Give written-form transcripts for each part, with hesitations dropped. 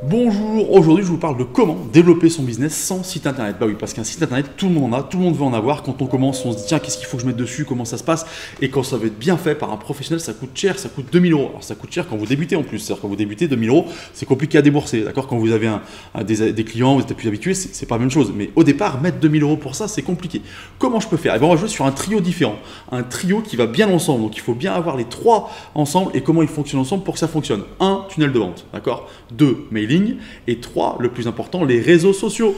Bonjour, aujourd'hui je vous parle de comment développer son business sans site internet. Bah oui, parce qu'un site internet, tout le monde en a, tout le monde veut en avoir. Quand on commence, on se dit tiens, qu'est-ce qu'il faut que je mette dessus, comment ça se passe. Et quand ça va être bien fait par un professionnel, ça coûte cher, ça coûte 2000 euros. Alors ça coûte cher quand vous débutez en plus. C'est-à-dire quand vous débutez, 2000 euros, c'est compliqué à débourser. D'accord. Quand vous avez des clients, vous êtes plus habitué, c'est pas la même chose. Mais au départ, mettre 2000 euros pour ça, c'est compliqué. Comment je peux faire? Eh bien, on va jouer sur un trio différent. Un trio qui va bien ensemble. Donc il faut bien avoir les trois ensemble et comment ils fonctionnent ensemble pour que ça fonctionne. 1, tunnel de vente. D'accord. 2, mailing. Et 3, le plus important, les réseaux sociaux.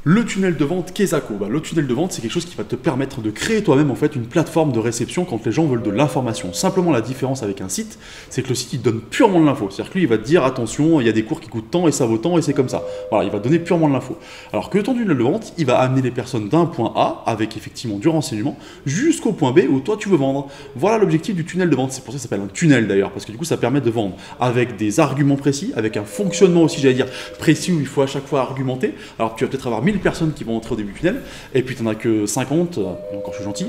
Le tunnel de vente Kezako. Le tunnel de vente, c'est quelque chose qui va te permettre de créer toi-même en fait une plateforme de réception quand les gens veulent de l'information. Simplement, la différence avec un site, c'est que le site il donne purement de l'info. C'est-à-dire que lui, il va te dire attention, il y a des cours qui coûtent tant et ça vaut tant et c'est comme ça. Voilà, il va donner purement de l'info. Alors que ton tunnel de vente, il va amener les personnes d'un point A avec effectivement du renseignement jusqu'au point B où toi tu veux vendre. Voilà l'objectif du tunnel de vente. C'est pour ça que ça s'appelle un tunnel d'ailleurs, parce que du coup, ça permet de vendre avec des arguments précis, avec un fonctionnement aussi, j'allais dire, précis où il faut à chaque fois argumenter. Alors tu vas peut-être avoir 1000 personnes qui vont entrer au début du tunnel, et puis tu n'en as que 50, quand je suis gentil,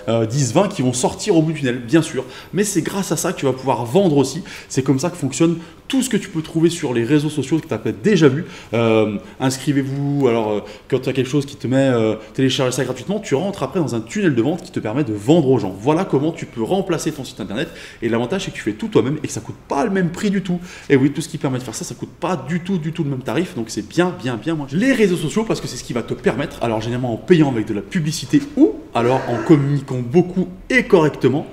10, 20 qui vont sortir au bout du tunnel, bien sûr. Mais c'est grâce à ça que tu vas pouvoir vendre aussi. C'est comme ça que fonctionne tout ce que tu peux trouver sur les réseaux sociaux que tu as peut-être déjà vu. Inscrivez-vous, alors quand tu as quelque chose qui te met télécharger ça gratuitement, tu rentres après dans un tunnel de vente qui te permet de vendre aux gens. Voilà comment tu peux remplacer ton site internet. Et l'avantage, c'est que tu fais tout toi-même et que ça ne coûte pas le même prix du tout. Et oui, tout ce qui permet de faire ça, ça ne coûte pas du tout le même tarif. Donc c'est bien moins cher. Les réseaux sociaux, parce que c'est ce qui va te permettre, alors généralement en payant avec de la publicité ou alors en communiquant beaucoup et correctement,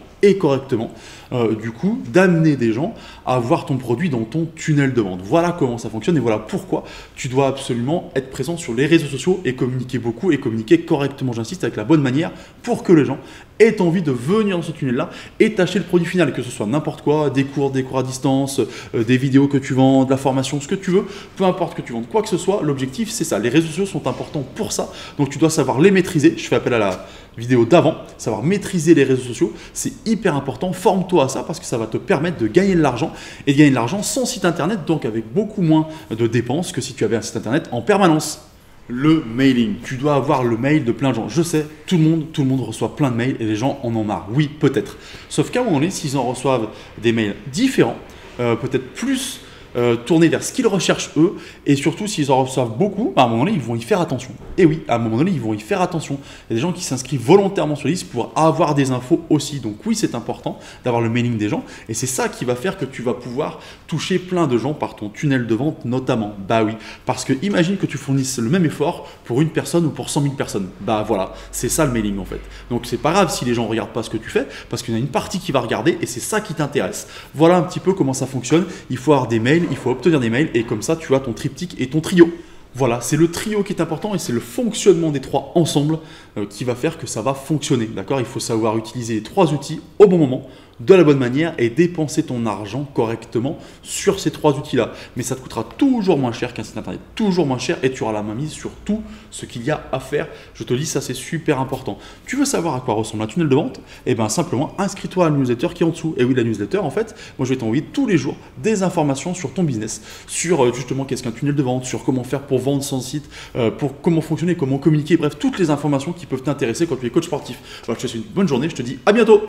du coup, d'amener des gens à voir ton produit dans ton tunnel de vente. Voilà comment ça fonctionne et voilà pourquoi tu dois absolument être présent sur les réseaux sociaux et communiquer beaucoup et communiquer correctement, j'insiste, avec la bonne manière pour que les gens aient envie de venir dans ce tunnel-là et t'acheter le produit final, que ce soit n'importe quoi, des cours à distance, des vidéos que tu vends, de la formation, ce que tu veux, peu importe que tu vendes quoi que ce soit, l'objectif c'est ça. Les réseaux sociaux sont importants pour ça, donc tu dois savoir les maîtriser. Je fais appel à la vidéo d'avant, savoir maîtriser les réseaux sociaux, c'est hyper important. Forme-toi à ça parce que ça va te permettre de gagner de l'argent et de gagner de l'argent sans site internet, donc avec beaucoup moins de dépenses que si tu avais un site internet en permanence. Le mailing, tu dois avoir le mail de plein de gens. Je sais, tout le monde reçoit plein de mails et les gens en ont marre. Oui, peut-être. Sauf qu'à un moment donné, s'ils en reçoivent des mails différents, peut-être plus tournés vers ce qu'ils recherchent eux, et surtout s'ils en reçoivent beaucoup, à un moment donné, ils vont y faire attention. Et oui, à un moment donné, ils vont y faire attention. Il y a des gens qui s'inscrivent volontairement sur la liste pour avoir des infos aussi. Donc oui, c'est important d'avoir le mailing des gens, et c'est ça qui va faire que tu vas pouvoir toucher plein de gens par ton tunnel de vente notamment. Bah oui, parce que imagine que tu fournisses le même effort pour une personne ou pour 100 000 personnes. Bah voilà, c'est ça le mailing en fait. Donc c'est pas grave si les gens ne regardent pas ce que tu fais, parce qu'il y en a une partie qui va regarder et c'est ça qui t'intéresse. Voilà un petit peu comment ça fonctionne. Il faut avoir des mails, il faut obtenir des mails et comme ça tu as ton triptyque et ton trio. Voilà, c'est le trio qui est important et c'est le fonctionnement des trois ensemble qui va faire que ça va fonctionner. D'accord? Il faut savoir utiliser les trois outils au bon moment, de la bonne manière et dépenser ton argent correctement sur ces trois outils-là. Mais ça te coûtera toujours moins cher qu'un site internet, toujours moins cher et tu auras la main mise sur tout ce qu'il y a à faire. Je te dis, ça c'est super important. Tu veux savoir à quoi ressemble un tunnel de vente? Eh bien simplement inscris-toi à la newsletter qui est en dessous. Et oui, la newsletter en fait, moi je vais t'envoyer tous les jours des informations sur ton business, sur justement qu'est-ce qu'un tunnel de vente, sur comment faire pour vendre sans site, pour comment fonctionner, comment communiquer, bref, toutes les informations qui peuvent t'intéresser quand tu es coach sportif. Alors, je te souhaite une bonne journée, je te dis à bientôt.